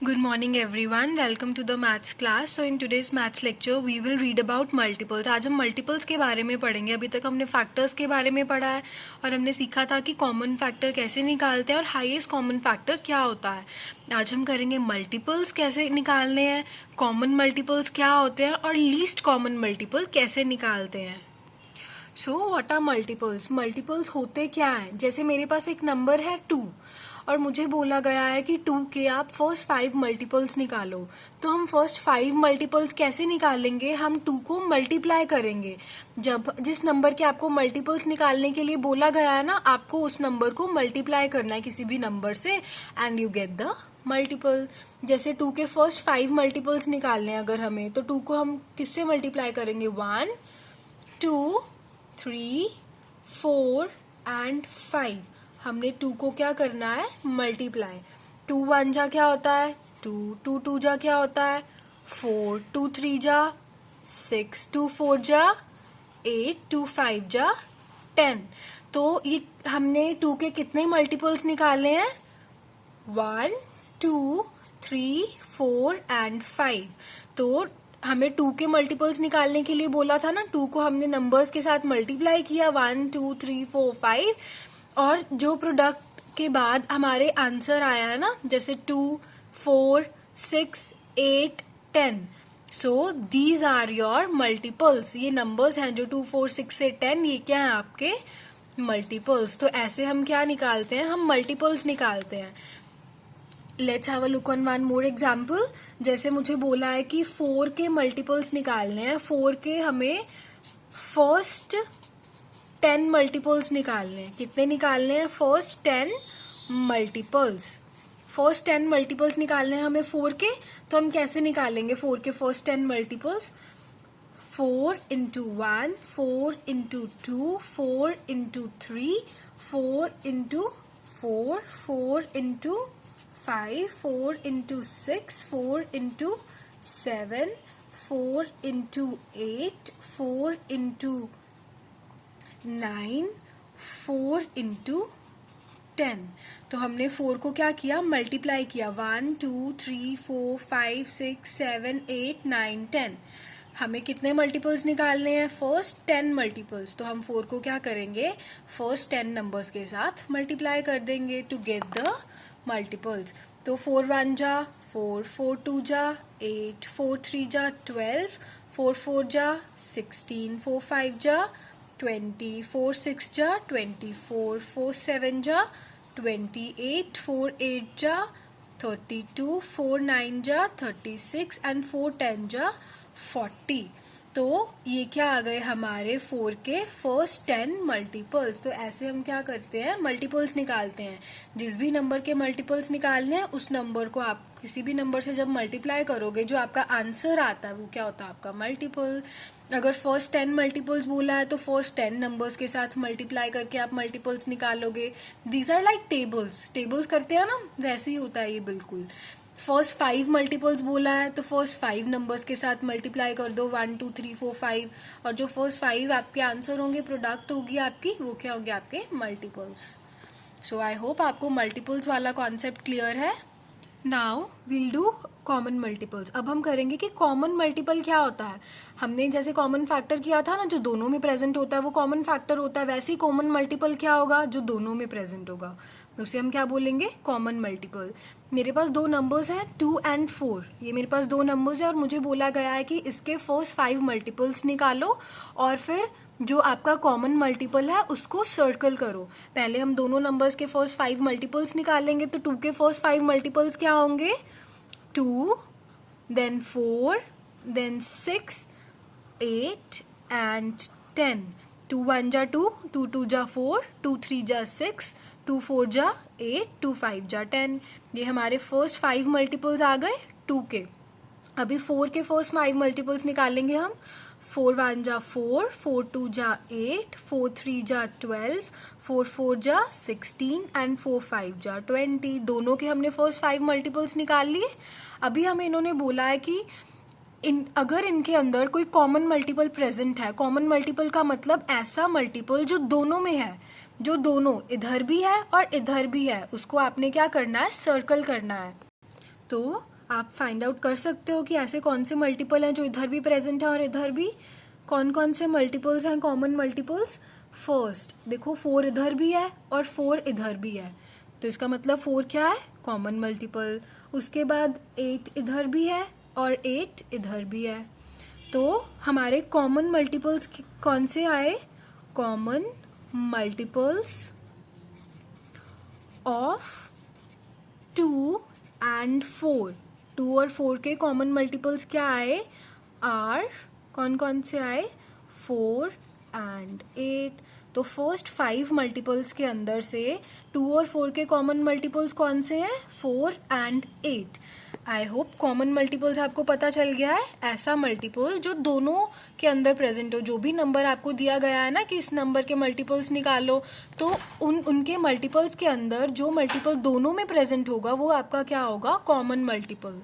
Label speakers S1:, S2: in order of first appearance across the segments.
S1: Good morning everyone. Welcome to the maths class. So in today's maths lecture we will read about multiples. आज हम multiples के बारे में पढ़ेंगे. अभी तक हमने factors के बारे में पढ़ा है और हमने सीखा था कि common factor कैसे निकालते हैं और highest common factor क्या होता है. आज हम करेंगे multiples कैसे निकालने हैं, common multiples क्या होते हैं और least common multiple कैसे निकालते हैं. So what are multiples? Multiples होते क्या हैं? जैसे मेरे पास एक नंबर है 2 और मुझे बोला गया है कि 2 के आप फर्स्ट 5 मल्टीपल्स निकालो. तो हम फर्स्ट 5 मल्टीपल्स कैसे निकालेंगे? हम 2 को मल्टीप्लाई करेंगे. जब जिस नंबर के आपको मल्टीपल्स निकालने के लिए बोला गया है ना, आपको उस नंबर को मल्टीप्लाई करना है किसी भी नंबर से and you get the multiple. जैसे 2 के फर्स्ट 5 मल्टीपल्स निकालने हैं अगर हमें, तो 2 को हम किससे मल्टीप्लाई करेंगे? 1, 2, 3, 4 एंड 5. हमने 2 को क्या करना है? मल्टीप्लाई. 2 1 जा क्या होता है? 2 2 2 जा क्या होता है? 4 2 3 जा 6 2 4 जा 8 2 5 जा 10. तो ये हमने 2 के कितने मल्टीपल्स निकाले हैं? 1 2 3 4 एंड 5. तो हमें 2 के मल्टीपल्स निकालने के लिए बोला था ना, 2 को हमने नंबर्स के साथ मल्टीप्लाई किया 1 2 3 4 5 और जो प्रोडक्ट के बाद हमारे आंसर आया है ना, जैसे 2 4 6 8 10. So these are your multiples. ये नंबर्स हैं जो 2 4 6 8 10, ये क्या है? आपके मल्टीपल्स. तो ऐसे हम क्या निकालते हैं? हम मल्टीपल्स निकालते हैं. Let's have a look on one more example. जैसे मुझे बोला है कि 4 के मल्टीपल्स निकालने हैं. 4 के हमें फर्स्ट 10 मल्टीपल्स निकालने हैं. कितने निकालने हैं? First 10 multiples. फर्स्ट 10 मल्टीपल्स निकालने हैं हमें 4 के. तो हम कैसे निकालेंगे 4 के first 10 multiples? 4 into 1, 4 into 2, 4 into 3, 4 into 4, 4 into 5, 4 into 6, 4 into 7, 4 into 8, 4 into 9, 4 into 10. तो हमने 4 को क्या किया? मल्टीप्लाई किया. 1 2 3 4 5 6 7 8 9 10. हमें कितने मल्टीपल्स निकालने हैं? First 10 multiples. तो हम 4 को क्या करेंगे? फर्स्ट 10 नंबर्स के साथ मल्टीप्लाई कर देंगे टू गेट द मल्टीपल्स. तो 4 1 जा 4, 4 2 जा 8, 4 3 जा 12, 4 4 जा 16, 4 5 जा 20, 4 6 जा 24, 4 7 जा 28, 4 8 जा 32, 4 9 जा 36 एंड 4 10 जा 40. तो ये क्या आ गए? हमारे 4 के फर्स्ट 10 मल्टीपल्स. तो ऐसे हम क्या करते हैं? मल्टीपल्स निकालते हैं. जिस भी नंबर के मल्टीपल्स निकालने हैं उस नंबर को आप किसी भी नंबर से जब मल्टीप्लाई करोगे, जो आपका आंसर आता है वो क्या होता है? आपका मल्टीपल. अगर फर्स्ट 10 मल्टीपल्स बोला है तो फर्स्ट 10 नंबर्स के साथ मल्टीप्लाई करके आप मल्टीपल्स निकालोगे. दीज आर लाइक टेबल्स करते हैं ना, वैसे ही होता है ये बिल्कुल. फर्स्ट 5 मल्टीपल्स बोला है तो फर्स्ट 5 नंबर्स के साथ मल्टीप्लाई कर दो 1 2 3 4 5 और जो फर्स्ट 5 आपके आंसर होंगे, प्रोडक्ट होगी आपकी, वो क्या होंगे? आपके मल्टीपल्स. सो आई होप आपको मल्टीपल्स वाला कॉन्सेप्ट क्लियर है. Now will do common multiples. अब हम करेंगे कि कॉमन मल्टीपल क्या होता है. हमने जैसे कॉमन फैक्टर किया था ना, जो दोनों में प्रेजेंट होता है वो कॉमन फैक्टर होता है. वैसे ही कॉमन मल्टीपल क्या होगा? जो दोनों में प्रेजेंट होगा. उसे हम क्या बोलेंगे? Common multiple. मेरे पास 2 नंबर्स हैं 2 एंड 4. ये मेरे पास 2 नंबर्स हैं और मुझे बोला गया है कि इसके फर्स्ट 5 मल्टीपल्स निकालो और फिर जो आपका कॉमन मल्टीपल है उसको सर्कल करो. पहले हम दोनों नंबर्स के फर्स्ट 5 मल्टीपल्स निकालेंगे. तो 2 के फर्स्ट 5 मल्टीपल्स क्या होंगे? 2 then 4 then 6 8 and 10. 2 1 जा 2, 2 2 जा 4, 2 3 जा 6, 2 4 जा 8, 2 5 जा 10. ये हमारे फर्स्ट 5 मल्टीपल्स आ गए 2 के. अभी 4 के फर्स्ट 5 मल्टीपल्स निकालेंगे हम. 4 1 जा 4, 4 2 जा 8, 4 3 जा 12, 4 4 जा 16 एंड 4 5 जा 20. दोनों के हमने फर्स्ट 5 मल्टीपल्स निकाल लिए. अभी हमें इन्होंने बोला है कि अगर इनके अंदर कोई कॉमन मल्टीपल प्रेजेंट है. कॉमन मल्टीपल का मतलब ऐसा मल्टीपल जो दोनों में है, जो दोनों इधर भी है और इधर भी है, उसको आपने क्या करना है? सर्कल करना है. तो आप फाइंड आउट कर सकते हो कि ऐसे कौन से मल्टीपल हैं जो इधर भी प्रेजेंट हैं और इधर भी। कौन कौन से मल्टीपल्स हैं कॉमन मल्टीपल्स? फर्स्ट देखो 4 इधर भी है और 4 इधर भी है, तो इसका मतलब 4 क्या है? Common multiple. उसके बाद 8 इधर भी है और 8 इधर भी है, तो हमारे कॉमन मल्टीपल्स कौन से आए? Common multiples of 2 and 4। 2 और 4 के कॉमन मल्टीपल्स क्या आए? आर कौन कौन से आए? 4 एंड 8। तो फर्स्ट 5 मल्टीपल्स के अंदर से 2 और 4 के कॉमन मल्टीपल्स कौन से हैं? 4 and 8। I hope common multiples आपको पता चल गया है। ऐसा मल्टीपल जो दोनों के अंदर प्रेजेंट हो, जो भी नंबर आपको दिया गया है ना कि इस नंबर के मल्टीपल्स निकालो, तो उनके मल्टीपल्स के अंदर जो मल्टीपल दोनों में प्रेजेंट होगा वो आपका क्या होगा? Common multiple.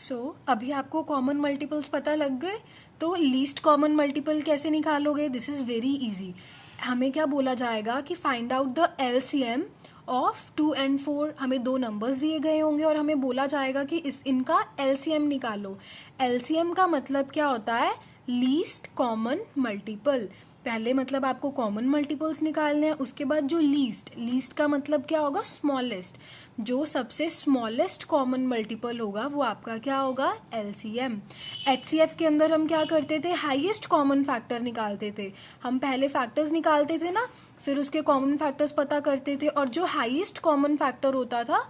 S1: सो अभी आपको कॉमन मल्टीपल्स पता लग गए, तो लीस्ट कॉमन मल्टीपल कैसे निकालोगे? This is very easy. हमें क्या बोला जाएगा कि find out the LCM of 2 and 4। हमें 2 नंबर्स दिए गए होंगे और हमें बोला जाएगा कि इनका एलसीएम निकालो। एलसीएम का मतलब क्या होता है? Least common multiple. पहले मतलब आपको कॉमन मल्टीपल्स निकालने हैं, उसके बाद जो लीस्ट का मतलब क्या होगा? स्मॉलेस्ट। जो सबसे स्मॉलेस्ट कॉमन मल्टीपल होगा वो आपका क्या होगा? एलसीएम। एचसीएफ के अंदर हम क्या करते थे? हाईएस्ट कॉमन फैक्टर निकालते थे। हम पहले फैक्टर्स निकालते थे ना, फिर उसके कॉमन फैक्टर्स पता करते थे और जो हाईएस्ट कॉमन फैक्टर होता था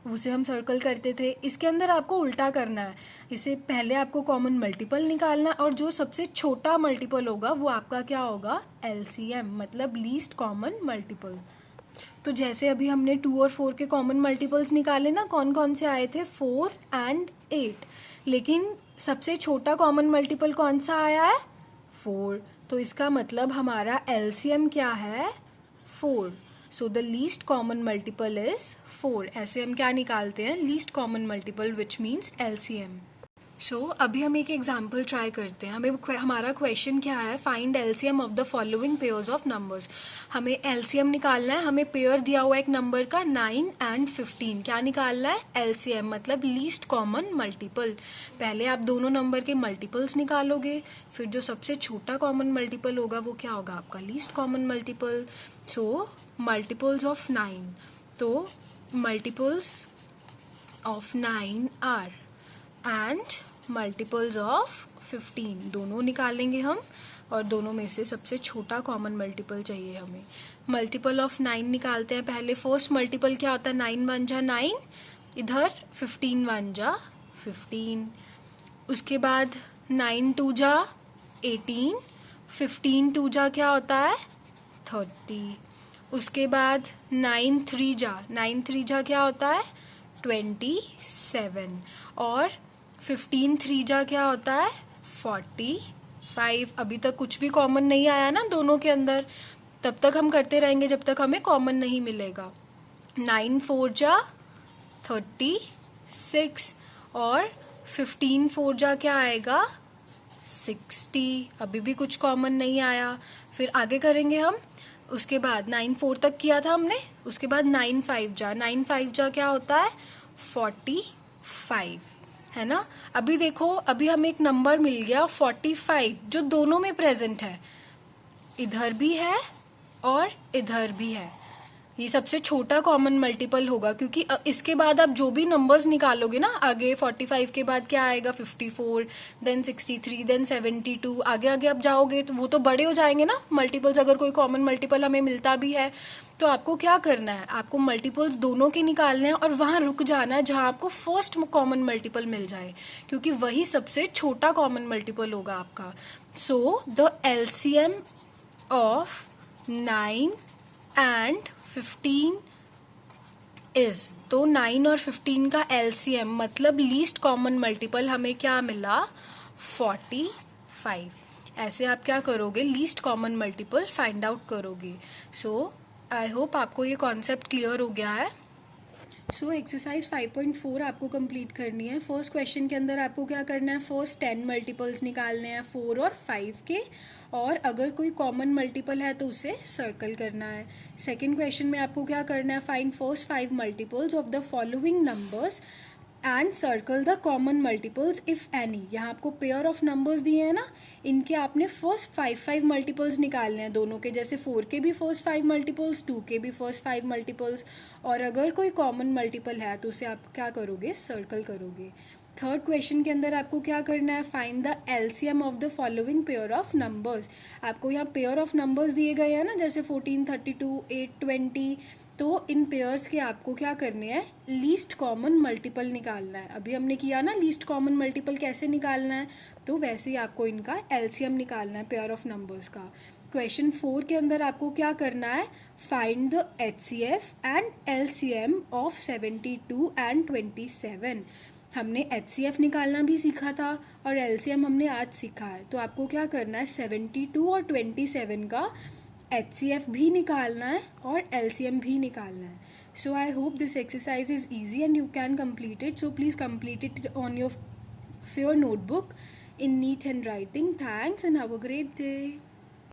S1: उसे हम सर्कल करते थे। इसके अंदर आपको उल्टा करना है, इसे पहले आपको कॉमन मल्टीपल निकालना है और जो सबसे छोटा मल्टीपल होगा वो आपका क्या होगा? एलसीएम, मतलब लीस्ट कॉमन मल्टीपल। तो जैसे अभी हमने 2 और 4 के कॉमन मल्टीपल्स निकाले ना, कौन कौन से आए थे? 4 एंड 8। लेकिन सबसे छोटा कॉमन मल्टीपल कौन सा आया है? 4। तो इसका मतलब हमारा एलसीएम क्या है? 4। So the least common multiple is 4। ऐसे हम क्या निकालते हैं? Least common multiple, which means LCM. So अभी हम एक एग्जाम्पल ट्राई करते हैं। हमारा क्वेश्चन क्या है? Find LCM of the following pairs of numbers. हमें एलसीएम निकालना है। हमें पेयर दिया हुआ एक नंबर का 9 एंड 15। क्या निकालना है? एलसीएम, मतलब लीस्ट कॉमन मल्टीपल। पहले आप दोनों नंबर के मल्टीपल्स निकालोगे, फिर जो सबसे छोटा कॉमन मल्टीपल होगा वो क्या होगा? आपका least common multiple. So multiples of 9, तो multiples of 9 are and multiples of 15, दोनों निकालेंगे हम और दोनों में से सबसे छोटा कॉमन मल्टीपल चाहिए हमें। मल्टीपल ऑफ 9 निकालते हैं पहले। फर्स्ट मल्टीपल क्या होता है? 9 1 जा 9, इधर 15 1 जा 15। उसके बाद 9 2 जा 18, 15 2 जा क्या होता है? 30। उसके बाद 9 3 जा क्या होता है? 27। और 15 3 जा क्या होता है? 45। अभी तक कुछ भी कॉमन नहीं आया ना दोनों के अंदर, तब तक हम करते रहेंगे जब तक हमें कॉमन नहीं मिलेगा। 9 4 जा 36 और 15 4 जा क्या आएगा? 60। अभी भी कुछ कॉमन नहीं आया, फिर आगे करेंगे हम। उसके बाद 9 4 तक किया था हमने, उसके बाद 9 5 जा क्या होता है? 45, है ना। अभी देखो, अभी हमें एक नंबर मिल गया 45 जो दोनों में प्रेजेंट है, इधर भी है और इधर भी है। ये सबसे छोटा कॉमन मल्टीपल होगा, क्योंकि इसके बाद आप जो भी नंबर्स निकालोगे ना आगे, 45 के बाद क्या आएगा? 54, देन 63, देन 72, आगे आगे आप जाओगे तो वो तो बड़े हो जाएंगे ना मल्टीपल्स। अगर कोई कॉमन मल्टीपल हमें मिलता भी है तो आपको क्या करना है? आपको मल्टीपल्स दोनों के निकालने हैं और वहाँ रुक जाना है जहाँ आपको फर्स्ट कॉमन मल्टीपल मिल जाए, क्योंकि वही सबसे छोटा कॉमन मल्टीपल होगा आपका। So the LCM of 9 and 15 is, तो 9 और 15 का एलसीएम मतलब लीस्ट कॉमन मल्टीपल हमें क्या मिला? 45। ऐसे आप क्या करोगे? Least common multiple find out करोगे। सो आई होप आपको ये कॉन्सेप्ट क्लियर हो गया है। सो एक्सरसाइज 5.4 आपको कंप्लीट करनी है। फर्स्ट क्वेश्चन के अंदर आपको क्या करना है? फर्स्ट 10 मल्टीपल्स निकालने हैं 4 और 5 के, और अगर कोई कॉमन मल्टीपल है तो उसे सर्कल करना है। सेकंड क्वेश्चन में आपको क्या करना है? Find first 5 multiples of the following numbers and circle the common multiples if any. यहाँ आपको पेयर ऑफ नंबर्स दिए हैं ना, इनके आपने फर्स्ट 5 मल्टीपल्स निकालने हैं दोनों के, जैसे 4 के भी फर्स्ट 5 मल्टीपल्स, 2 के भी फर्स्ट 5 मल्टीपल्स, और अगर कोई कॉमन मल्टीपल है तो उसे आप क्या करोगे, सर्कल करोगे। थर्ड क्वेश्चन के अंदर आपको क्या करना है, find the LCM of the following pair of numbers. आपको यहाँ पेयर ऑफ नंबर्स दिए गए हैं ना, जैसे 14, 32, 8, 20, तो इन पेयर्स के आपको क्या करने हैं, लीस्ट कॉमन मल्टीपल निकालना है। अभी हमने किया ना लीस्ट कॉमन मल्टीपल कैसे निकालना है, तो वैसे ही आपको इनका एलसीएम निकालना है पेयर ऑफ नंबर्स का। क्वेश्चन 4 के अंदर आपको क्या करना है, find the HCF and LCM of 72 and 27। हमने एचसीएफ निकालना भी सीखा था और एलसीएम हमने आज सीखा है, तो आपको क्या करना है, 72 और 27 का एचसीएफ भी निकालना है और एलसीएम भी निकालना है। So I hope this exercise is easy and you can complete it, so please complete it on your notebook in neat handwriting. Thanks and have a great day.